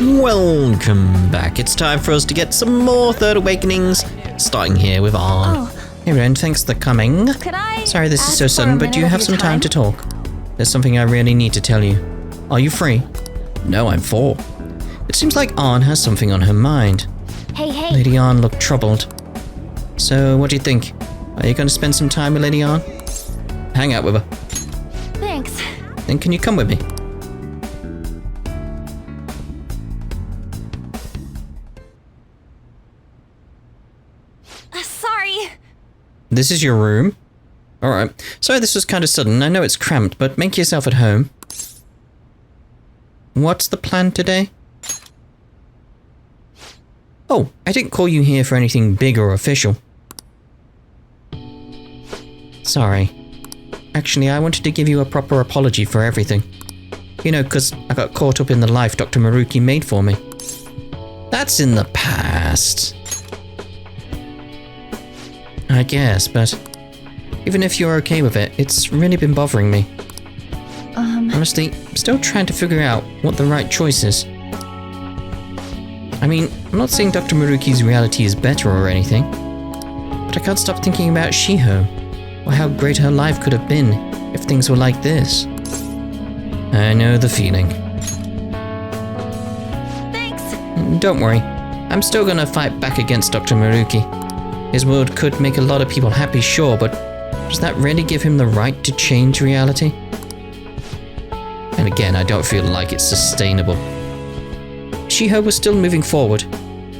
Welcome back. It's time for us to get some more Third Awakenings, starting here with Arn. Oh. Hey Ren, thanks for coming. Could I Sorry this is ask so for sudden, a but do you minute have of some your time to talk? There's something I really need to tell you. Are you free? No, I'm 4. It seems like Arn has something on her mind. Hey. Lady Arn looked troubled. So, what do you think? Are you going to spend some time with Lady Arn? Hang out with her. Thanks. Then can you come with me? Sorry. This is your room? Alright. Sorry this was kind of sudden. I know it's cramped, but make yourself at home. What's the plan today? Oh, I didn't call you here for anything big or official. Sorry. Actually, I wanted to give you a proper apology for everything. You know, 'cause I got caught up in the life Dr. Maruki made for me. That's in the past. I guess, but even if you're okay with it, it's really been bothering me. Honestly, I'm still trying to figure out what the right choice is. I mean, I'm not saying Dr. Maruki's reality is better or anything, but I can't stop thinking about Shiho, or how great her life could have been if things were like this. I know the feeling. Thanks. Don't worry, I'm still gonna fight back against Dr. Maruki. His word could make a lot of people happy, sure, but does that really give him the right to change reality? And again, I don't feel like it's sustainable. Shiho was still moving forward,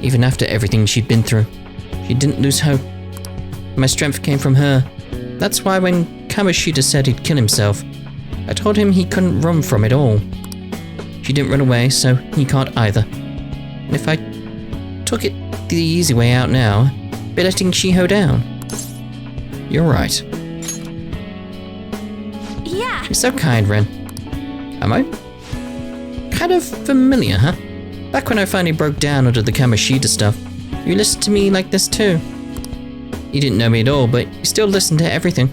even after everything she'd been through. She didn't lose hope. My strength came from her. That's why when Kamoshida said he'd kill himself, I told him he couldn't run from it all. She didn't run away, so he can't either. And if I took it the easy way out now, I'd be letting Shiho down. You're right. Yeah. You're so kind, Ren. Am I? Kind of familiar, huh? Back when I finally broke down under the Kamoshida stuff, you listened to me like this too. You didn't know me at all, but you still listened to everything.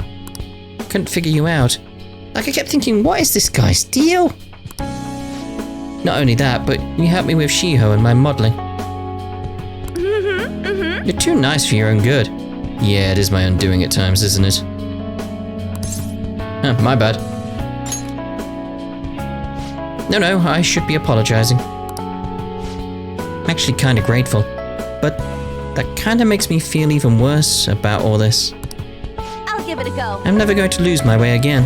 Couldn't figure you out. Like I kept thinking, what is this guy's deal? Not only that, but you helped me with Shiho and my modeling. You're too nice for your own good. Yeah, it is my undoing at times, isn't it? My bad. No, I should be apologizing. I'm actually kind of grateful, but that kind of makes me feel even worse about all this. I'll give it a go. I'm never going to lose my way again.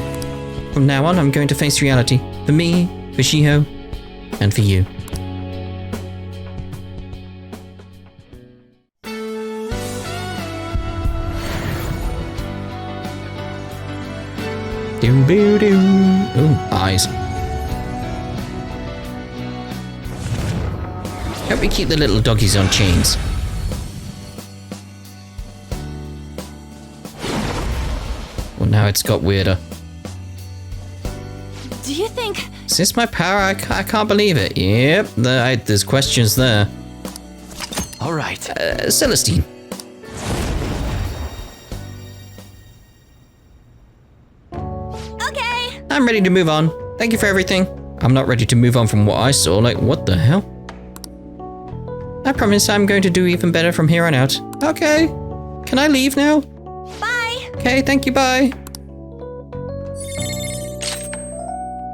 From now on, I'm going to face reality. For me, for Shiho, and for you. Doo-boo-doo. Ooh, eyes. Hope we keep the little doggies on chains. Well, now it's got weirder. Do you think... Is this my power? I can't believe it. Yep, there's questions there. Alright. Celestine. Okay. I'm ready to move on. Thank you for everything. I'm not ready to move on from what I saw. Like, what the hell? I promise I'm going to do even better from here on out. Okay. Can I leave now? Bye. Okay, thank you, bye.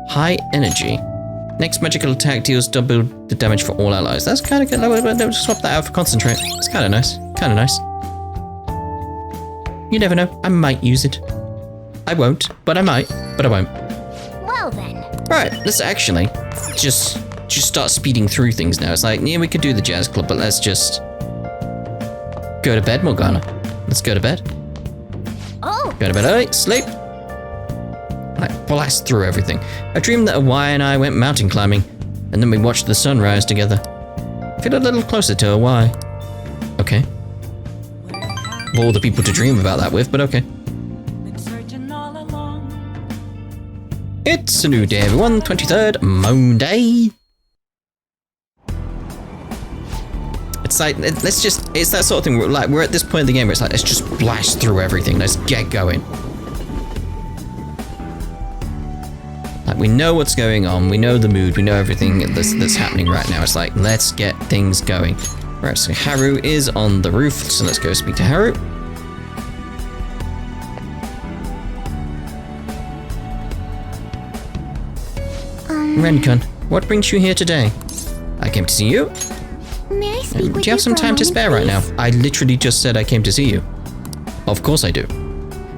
High energy. Next magical attack deals double the damage for all allies. That's kind of good. Let's swap that out for concentrate. It's kind of nice. Kind of nice. You never know. I might use it. I won't, but I might. But I won't. Well then. Right, let's actually just start speeding through things now. It's like, yeah, we could do the jazz club, but let's just go to bed, Morgana. Let's go to bed. Oh. Go to bed early, sleep. Like, blast through everything. I dreamed that Awai and I went mountain climbing, and then we watched the sunrise together. I feel a little closer to Awai. Okay. Of all the people to dream about that with, but okay. It's a new day, everyone. 23rd Monday. It's like, it's that sort of thing where, like, we're at this point in the game where it's like, let's just blast through everything. Let's get going. Like, we know what's going on. We know the mood. We know everything that's happening right now. It's like, let's get things going. Right, so Haru is on the roof. So let's go speak to Haru. Ren-kun, what brings you here today? I came to see you. May I speak with you? Do you have some time to spare right now? I literally just said I came to see you. Of course I do.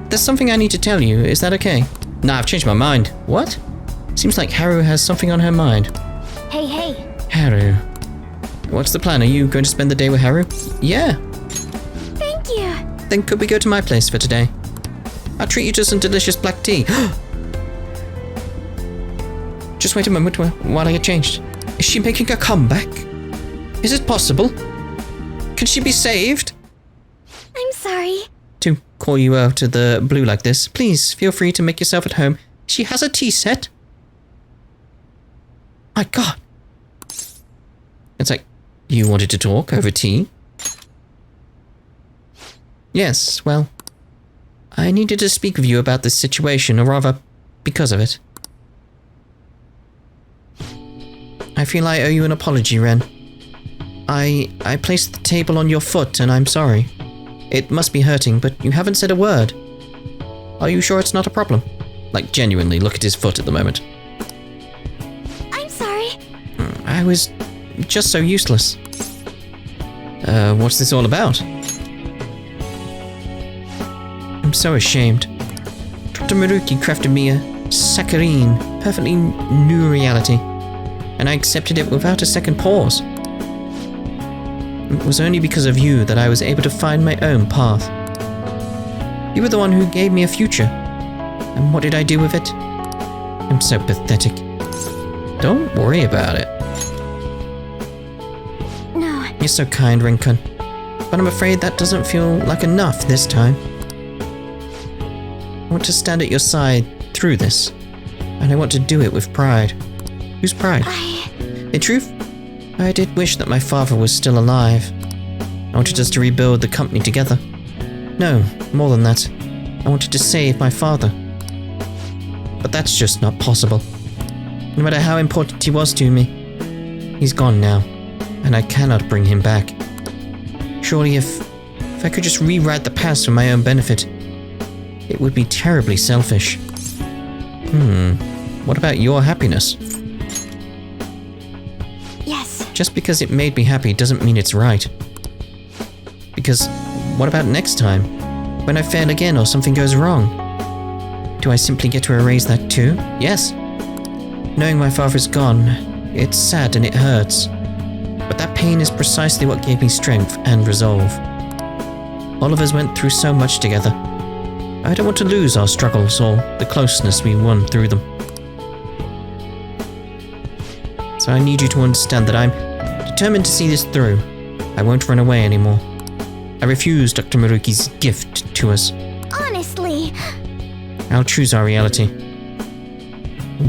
There's something I need to tell you. Is that okay? Nah, I've changed my mind. What? Seems like Haru has something on her mind. Hey. Haru. What's the plan? Are you going to spend the day with Haru? Yeah. Thank you. Then could we go to my place for today? I'll treat you to some delicious black tea. Just wait a moment while I get changed. Is she making a comeback? Is it possible? Can she be saved? I'm sorry. To call you out of the blue like this, please feel free to make yourself at home. She has a tea set. My God. It's like, you wanted to talk over tea? Yes, well, I needed to speak with you about this situation, or rather, because of it. I feel I owe you an apology, Ren. I placed the table on your foot, and I'm sorry. It must be hurting, but you haven't said a word. Are you sure it's not a problem? Like, genuinely, look at his foot at the moment. I'm sorry. I was just so useless. What's this all about? I'm so ashamed. Dr. Maruki crafted me a saccharine, perfectly new reality, and I accepted it without a second pause. It was only because of you that I was able to find my own path. You were the one who gave me a future. And what did I do with it? I'm so pathetic. Don't worry about it. No. You're so kind, Ren-kun. But I'm afraid that doesn't feel like enough this time. I want to stand at your side through this. And I want to do it with pride. Whose pride? In truth, I did wish that my father was still alive. I wanted us to rebuild the company together. No, more than that. I wanted to save my father. But that's just not possible. No matter how important he was to me, he's gone now, and I cannot bring him back. Surely if I could just rewrite the past for my own benefit, it would be terribly selfish. What about your happiness? Yes. Just because it made me happy doesn't mean it's right. Because what about next time? When I fail again or something goes wrong? Do I simply get to erase that too? Yes. Knowing my father's gone, it's sad and it hurts. But that pain is precisely what gave me strength and resolve. All of us went through so much together. I don't want to lose our struggles or the closeness we won through them. So I need you to understand that I'm determined to see this through. I won't run away anymore. I refuse Dr. Maruki's gift to us. Honestly. I'll choose our reality.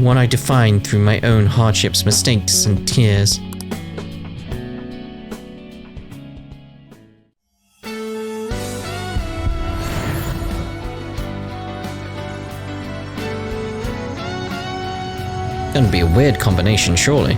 One I define through my own hardships, mistakes, and tears. Gonna be a weird combination, surely.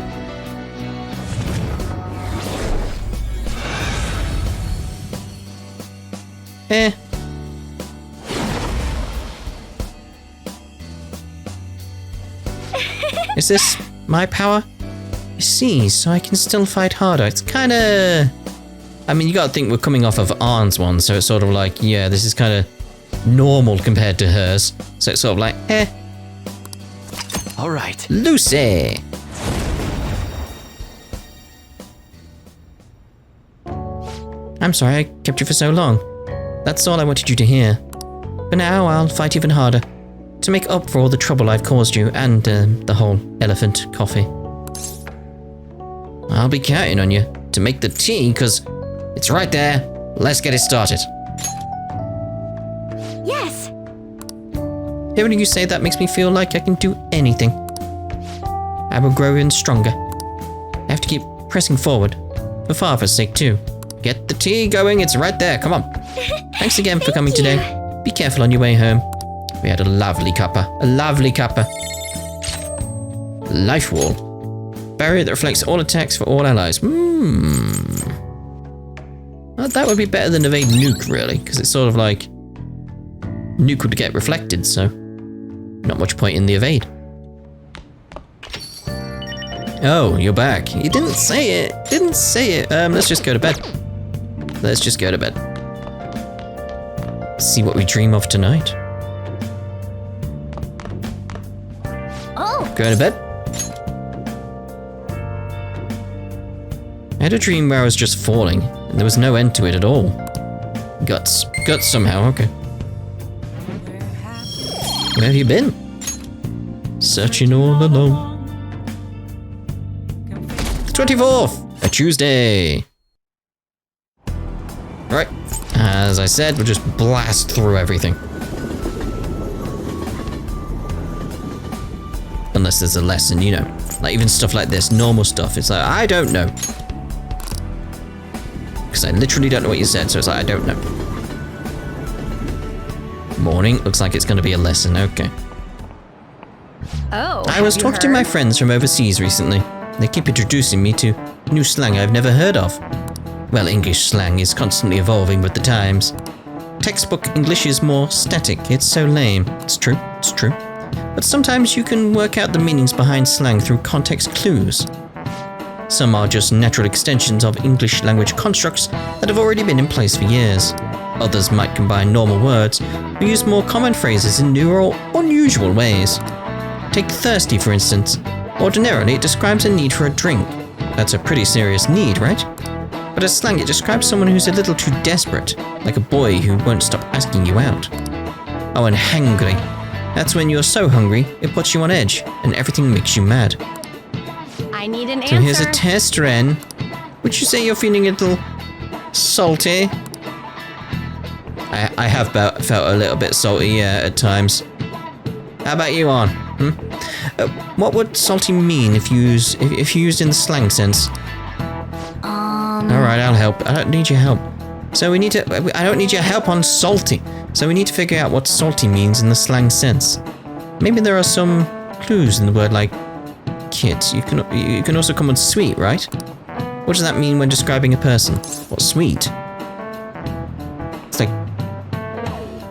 Is this my power? I see, so I can still fight harder. It's kinda... I mean, you gotta think we're coming off of Arn's one, so it's sort of like, yeah, this is kinda normal compared to hers. So it's sort of like, All right. Lucy! I'm sorry I kept you for so long. That's all I wanted you to hear. But now I'll fight even harder. To make up for all the trouble I've caused you and the whole elephant coffee. I'll be counting on you to make the tea, because it's right there. Let's get it started. Yes. Hearing you say that makes me feel like I can do anything. I will grow even stronger. I have to keep pressing forward. For Father's sake too. Get the tea going, it's right there, come on. Thanks again for coming today. Be careful on your way home. We had a lovely cuppa. A lovely cuppa. Life wall. Barrier that reflects all attacks for all allies. Well, that would be better than evade nuke, really, because it's sort of like nuke would get reflected, so not much point in the evade. Oh, you're back. You didn't say it. Didn't say it. Let's just go to bed. Let's just go to bed. See what we dream of tonight. Oh, Go to bed. I had a dream where I was just falling, and there was no end to it at all. Guts. Guts somehow, okay. Where have you been? Searching all alone. The 24th! A Tuesday! Right. As I said, we'll just blast through everything. Unless there's a lesson, you know. Like even stuff like this, normal stuff. It's like, I don't know. Because I literally don't know what you said, so it's like, I don't know. Morning, looks like it's going to be a lesson, okay. oh. I was have you talking to my heard? friends from overseas recently. They keep introducing me to new slang I've never heard of. Well, English slang is constantly evolving with the times. Textbook English is more static, it's so lame. It's true, it's true. But sometimes you can work out the meanings behind slang through context clues. Some are just natural extensions of English language constructs that have already been in place for years. Others might combine normal words, or use more common phrases in new or unusual ways. Take thirsty, for instance. Ordinarily, it describes a need for a drink. That's a pretty serious need, right? But as slang, it describes someone who's a little too desperate, like a boy who won't stop asking you out. Oh, and hangry. That's when you're so hungry, it puts you on edge, and everything makes you mad. I need an So answer. here's a test, Ren. Would you say you're feeling a little salty? I have felt a little bit salty, yeah, at times. How about you, On? What would salty mean if used in the slang sense? All right, I'll help. I don't need your help. So we need to. I don't need your help on salty. So we need to figure out what salty means in the slang sense. Maybe there are some clues in the word like kit. You can also come with sweet, right? What does that mean when describing a person? What sweet? It's like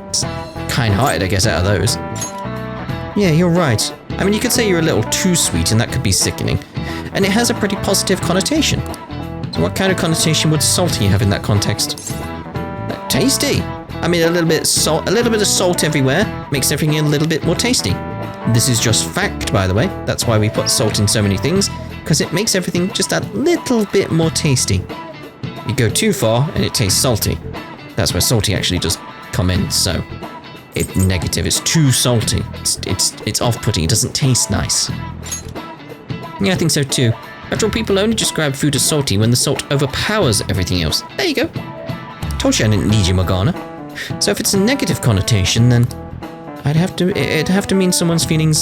it's kind-hearted, I guess, out of those. Yeah, you're right. I mean, you could say you're a little too sweet, and that could be sickening. And it has a pretty positive connotation. So what kind of connotation would salty have in that context? Tasty. I mean, a little bit of salt everywhere makes everything a little bit more tasty. This is just fact, by the way. That's why we put salt in so many things, because it makes everything just a little bit more tasty. You go too far, and it tastes salty. That's where salty actually does come in. So, it's negative. It's too salty. It's off-putting. It doesn't taste nice. Yeah, I think so too. After all, people only describe food as salty when the salt overpowers everything else. There you go. Told you I didn't need you, Morgana. So if it's a negative connotation, then it'd have to mean someone's feeling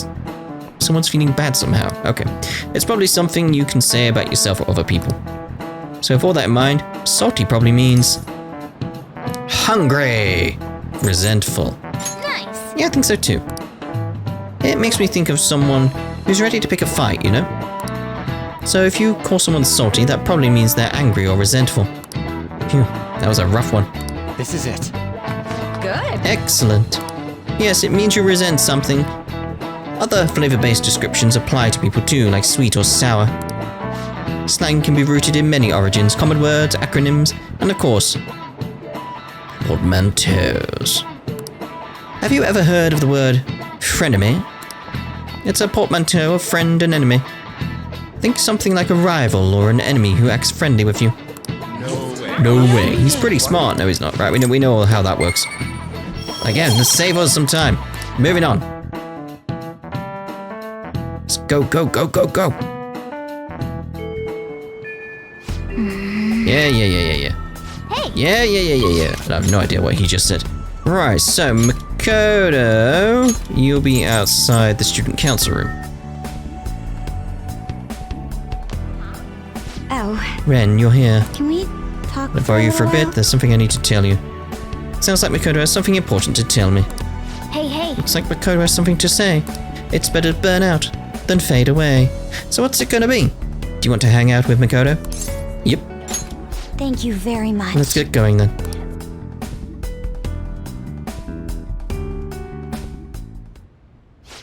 bad somehow. Okay. It's probably something you can say about yourself or other people. So with all that in mind, salty probably means hungry, resentful. Nice. Yeah, I think so too. It makes me think of someone who's ready to pick a fight, you know? So if you call someone salty, that probably means they're angry or resentful. Phew, that was a rough one. This is it. Good. Excellent. Yes, it means you resent something. Other flavor-based descriptions apply to people too, like sweet or sour. Slang can be rooted in many origins, common words, acronyms, and of course, portmanteaus. Have you ever heard of the word frenemy? It's a portmanteau of friend and enemy. Think something like a rival or an enemy who acts friendly with you. No way. He's pretty smart. No, he's not. Right, we know how that works. Again, let's save us some time. Moving on. Let's go. Yeah. Hey. Yeah. I have no idea what he just said. Right, so Makoto, you'll be outside the student council room. Oh, Ren, you're here. can we talk? I'll borrow you for a bit. There's something I need to tell you. Sounds like Makoto has something important to tell me. Hey. Looks like Makoto has something to say. It's better to burn out. then fade away. So what's it gonna be? Do you want to hang out with Makoto? Yep. Thank you very much. Let's get going then.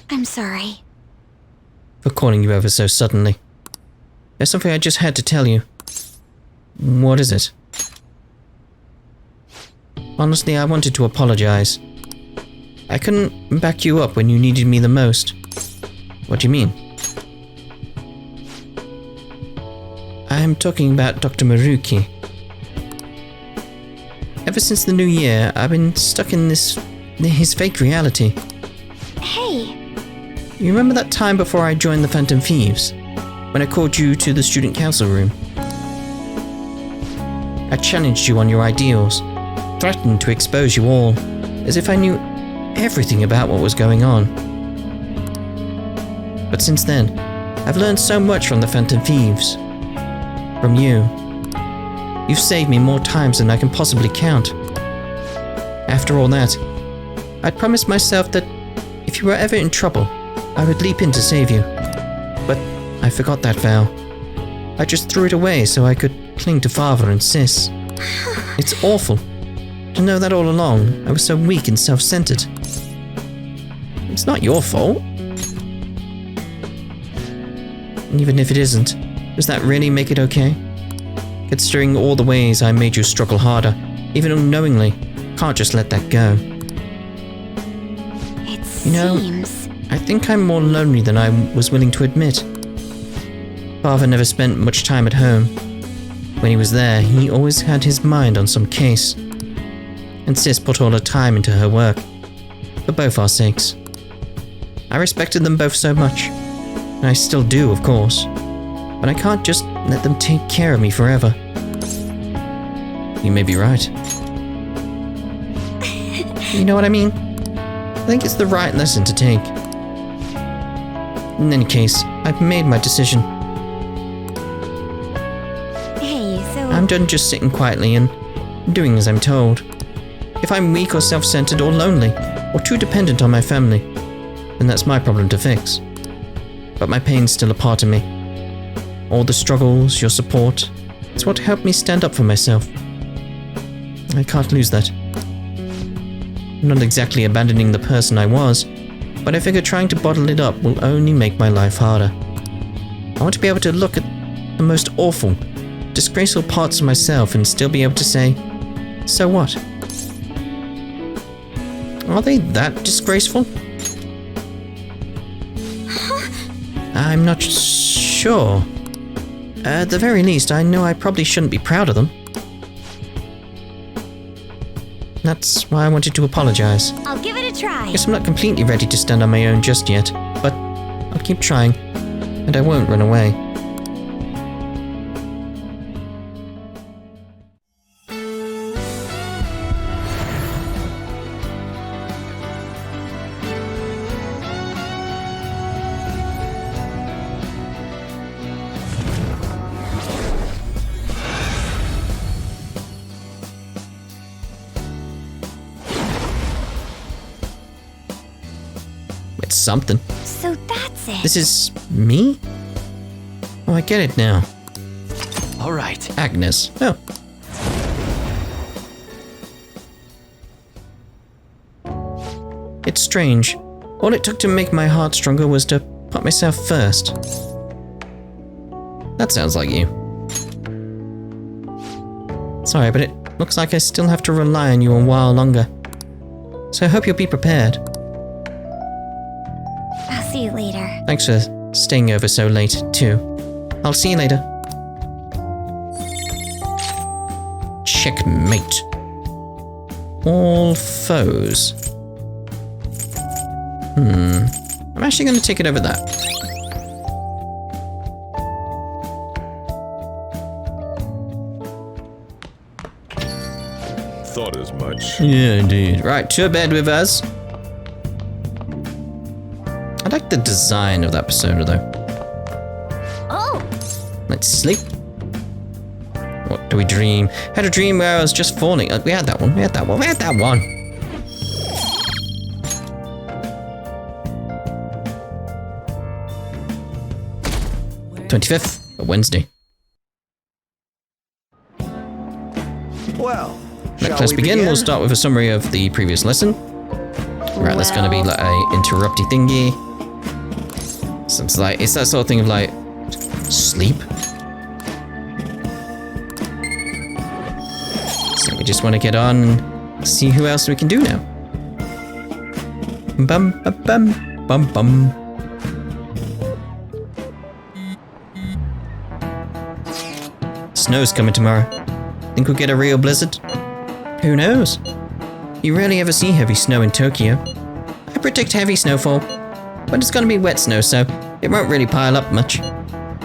I'm sorry. For calling you over so suddenly. There's something I just had to tell you. What is it? Honestly, I wanted to apologize. I couldn't back you up when you needed me the most. What do you mean? I'm talking about Dr. Maruki. Ever since the new year, I've been stuck in his fake reality. Hey, You remember that time before I joined the Phantom Thieves? When I called you to the student council room? I challenged you on your ideals, threatened to expose you all, as if I knew everything about what was going on. But since then, I've learned so much from the Phantom Thieves. From you. You've saved me more times than I can possibly count. After all that, I'd promised myself that if you were ever in trouble, I would leap in to save you. But I forgot that vow. I just threw it away so I could cling to father and sis. It's awful to know that all along I was so weak and self-centered. It's not your fault. And even if it isn't, does that really make it okay? Considering all the ways I made you struggle harder, even unknowingly, can't just let that go. it know, seems... I think I'm more lonely than I was willing to admit. Father never spent much time at home. When he was there, he always had his mind on some case. And Sis put all her time into her work, for both our sakes. I respected them both so much, and I still do, of course, but I can't just let them take care of me forever. You may be right. You know what I mean? I think it's the right lesson to take. In any case, I've made my decision. Hey, so... I'm done just sitting quietly and doing as I'm told. If I'm weak or self-centered or lonely, or too dependent on my family, then that's my problem to fix. But my pain's still a part of me. All the struggles, your support, it's what helped me stand up for myself. I can't lose that. I'm not exactly abandoning the person I was, but I figure trying to bottle it up will only make my life harder. I want to be able to look at the most awful, disgraceful parts of myself and still be able to say, so what? Are they that disgraceful? I'm not sure. At the very least, I know I probably shouldn't be proud of them. That's why I wanted to apologize. I'll give it a try. Guess I'm not completely ready to stand on my own just yet, but I'll keep trying, and I won't run away. It's something. So that's it. This is me? Oh, I get it now. All right. Agnes. Oh. It's strange. All it took to make my heart stronger was to put myself first. That sounds like you. Sorry, but it looks like I still have to rely on you a while longer. So I hope you'll be prepared. I'll see you later. Thanks for staying over so late, too. I'll see you later. Checkmate. All foes. I'm actually going to take it over that. Thought as much. Yeah, indeed. Right, to bed with us. I like the design of that persona, though. Oh, Let's sleep. What do we dream? Had a dream where I was just falling. We had that one. We had that one. We had that one. 25th, a Wednesday. Well, Let's begin. We'll start with a summary of the previous lesson. Right, that's gonna be like a interrupty thingy. So it's that sort of thing of like sleep. So we just want to get on and see who else we can do now. Bum bum bum bum bum. Snow's coming tomorrow. Think we'll get a real blizzard? Who knows? You rarely ever see heavy snow in Tokyo. I predict heavy snowfall, but it's gonna be wet snow, so it won't really pile up much.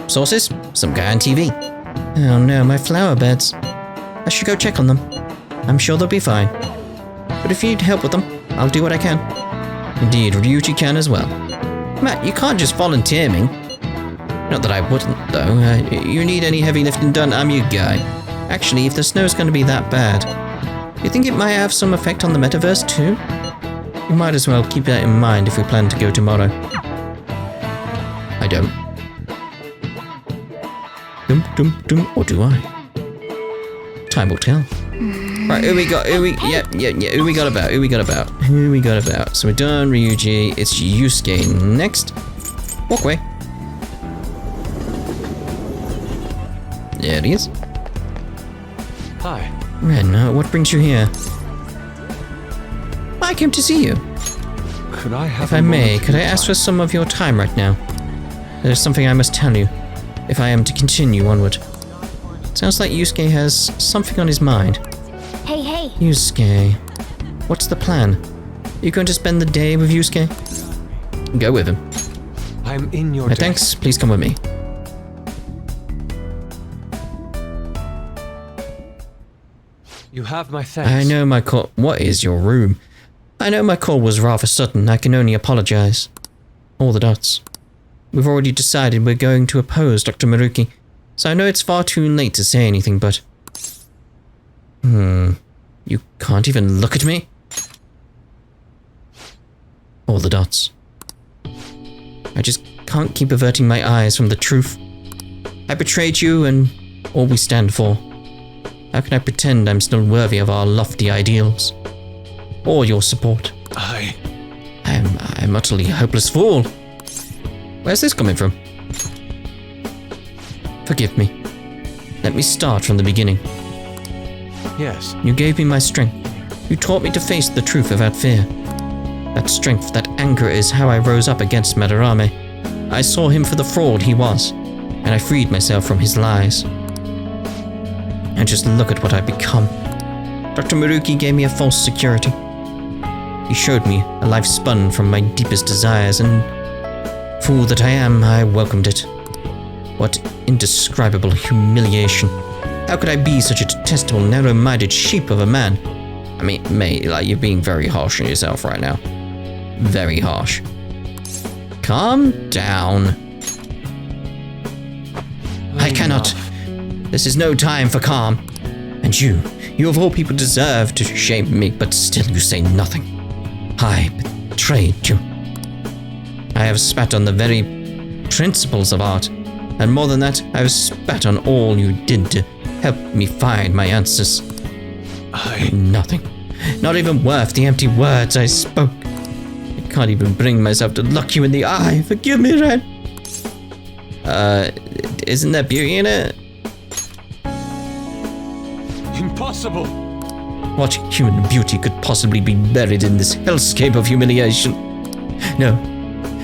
Sources? Some guy on TV. Oh no, my flower beds. I should go check on them. I'm sure they'll be fine. But if you need help with them, I'll do what I can. Indeed, Ryuji can as well. Matt, you can't just volunteer me. Not that I wouldn't, though. You need any heavy lifting done, I'm your guy. Actually, if the snow's gonna be that bad, you think it might have some effect on the metaverse too? We might as well keep that in mind if we plan to go tomorrow. I don't. Or do I? Time will tell. Right, who we got about? So we're done, Ryuji. It's Yusuke next. Walk away. There he is. Hi. Ren, what brings you here? I came to see you. Could I have If I may, could I ask for some of your time right now? There's something I must tell you, if I am to continue onward. Sounds like Yusuke has something on his mind. Hey. Yusuke, what's the plan? You going to spend the day with Yusuke? Go with him. I'm in your debt. Thanks, please come with me. You have my thanks. I know my call. What is your room? I know my call was rather sudden. I can only apologize. All the dots. We've already decided we're going to oppose Dr. Maruki, so I know it's far too late to say anything, but... You can't even look at me? All the dots. I just can't keep averting my eyes from the truth. I betrayed you and all we stand for. How can I pretend I'm still worthy of our lofty ideals? Or your support? I'm utterly a hopeless fool. Where's this coming from? Forgive me. Let me start from the beginning. Yes. You gave me my strength. You taught me to face the truth without fear. That strength, that anchor is how I rose up against Madarame. I saw him for the fraud he was, and I freed myself from his lies. And just look at what I've become. Dr. Maruki gave me a false security. He showed me a life spun from my deepest desires, and fool that I am, I welcomed it. What indescribable humiliation. How could I be such a detestable, narrow-minded sheep of a man? I mean, mate, like, you're being very harsh on yourself right now. Very harsh. Calm down. I cannot. This is no time for calm. And you of all people deserve to shame me, but still you say nothing. I betrayed you. I have spat on the very principles of art, and more than that, I have spat on all you did to help me find my answers. Nothing. Not even worth the empty words I spoke. I can't even bring myself to look you in the eye. Forgive me, Ren. Isn't there beauty in it? Impossible! What human beauty could possibly be buried in this hellscape of humiliation? No,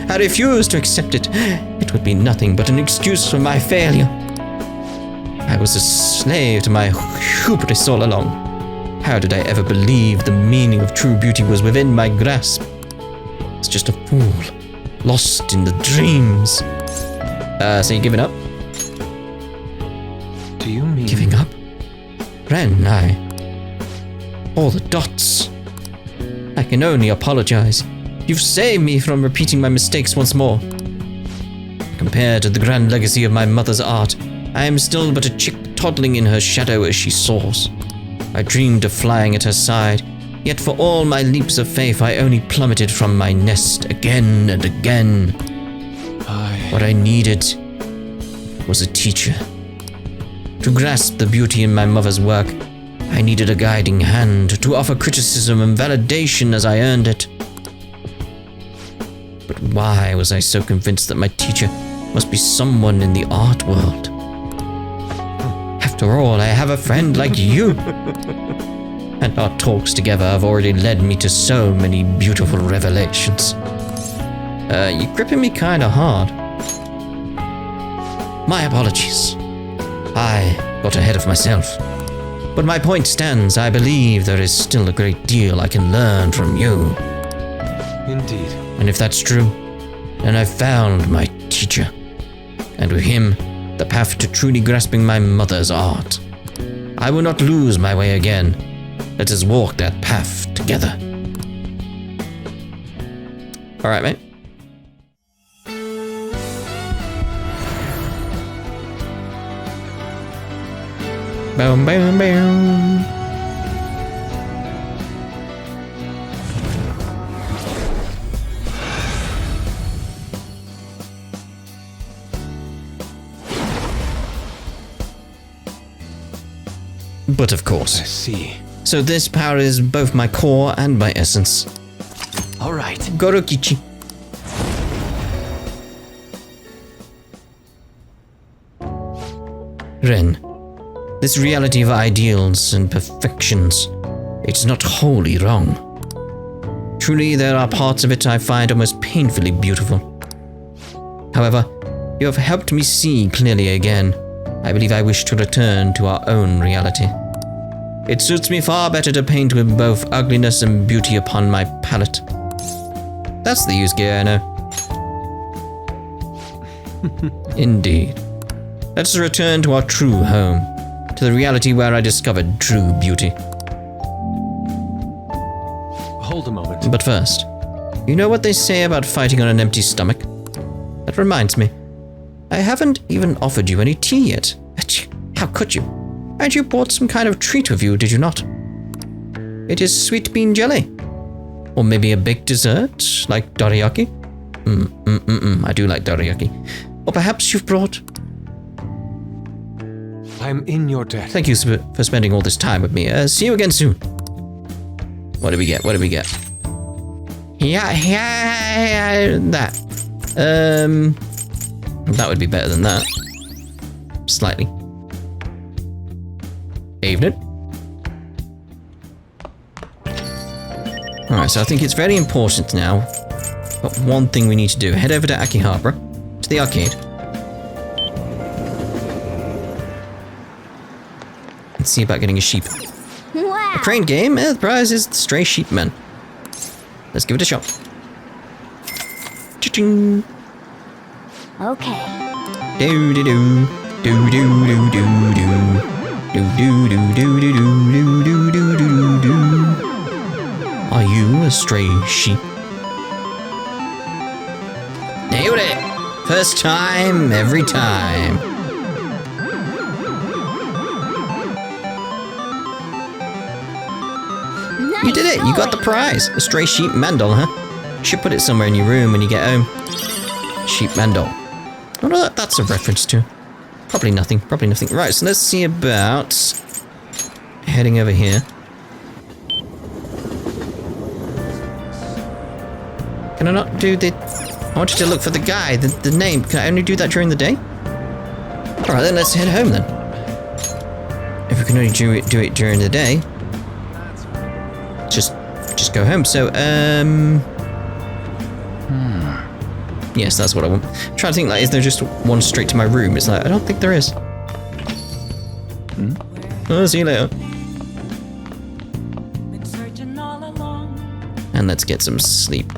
I refuse to accept it. It would be nothing but an excuse for my failure. I was a slave to my hubris all along. How did I ever believe the meaning of true beauty was within my grasp? It's just a fool, lost in the dreams. So you're giving up? Do you mean... Giving up? Ren, all the dots. I can only apologize. You've saved me from repeating my mistakes once more. Compared to the grand legacy of my mother's art, I am still but a chick toddling in her shadow as she soars. I dreamed of flying at her side, yet for all my leaps of faith I only plummeted from my nest again and again. What I needed was a teacher. To grasp the beauty in my mother's work, I needed a guiding hand to offer criticism and validation as I earned it. But why was I so convinced that my teacher must be someone in the art world? After all, I have a friend like you. And our talks together have already led me to so many beautiful revelations. You're gripping me kinda hard. My apologies. I got ahead of myself. But my point stands. I believe there is still a great deal I can learn from you. Indeed. And if that's true, then I've found my teacher. And with him, the path to truly grasping my mother's art. I will not lose my way again. Let us walk that path together. Alright, mate. Boom, boom, boom. But of course. I see. So this power is both my core and my essence. All right. Gorokichi. Ren, this reality of ideals and perfections, it's not wholly wrong. Truly, there are parts of it I find almost painfully beautiful. However, you have helped me see clearly again. I believe I wish to return to our own reality. It suits me far better to paint with both ugliness and beauty upon my palette. That's the Yusuke I know. Indeed. Let's return to our true home, to the reality where I discovered true beauty. Hold a moment. But first, you know what they say about fighting on an empty stomach? That reminds me, I haven't even offered you any tea yet. How could you? And you brought some kind of treat with you, did you not? It is sweet bean jelly. Or maybe a baked dessert, like dorayaki? I do like dorayaki. Or perhaps you've brought... I'm in your debt. Thank you for spending all this time with me. See you again soon. What did we get? What did we get? Yeah, that. That would be better than that. Slightly. Evening. Alright, so I think it's very important now. But one thing we need to do. Head over to Akihabara, to the arcade. And see about getting a sheep. Wow. A crane game, the prize is the stray sheep men. Let's give it a shot. Cha-ching! Okay. Do-do-do. Do-do-do-do-do. Do-do-do-do-do-do-do-do-do-do. Are you a stray sheep? Nailed it! First time, every time. Nice You did it! You got the prize! A stray sheep mandal, huh? You should put it somewhere in your room when you get home. Sheep mandal. I wonder what that's a reference to. Probably nothing. Probably nothing. Right, so let's see about heading over here. Can I not do the... I wanted to look for the guy, the name. Can I only do that during the day? Alright then, let's head home then. If we can only do it during the day. Just go home. So, yes, that's what I want. I'm trying to think, like, is there just one straight to my room? It's like, I don't think there is. Oh, see you later. And let's get some sleep.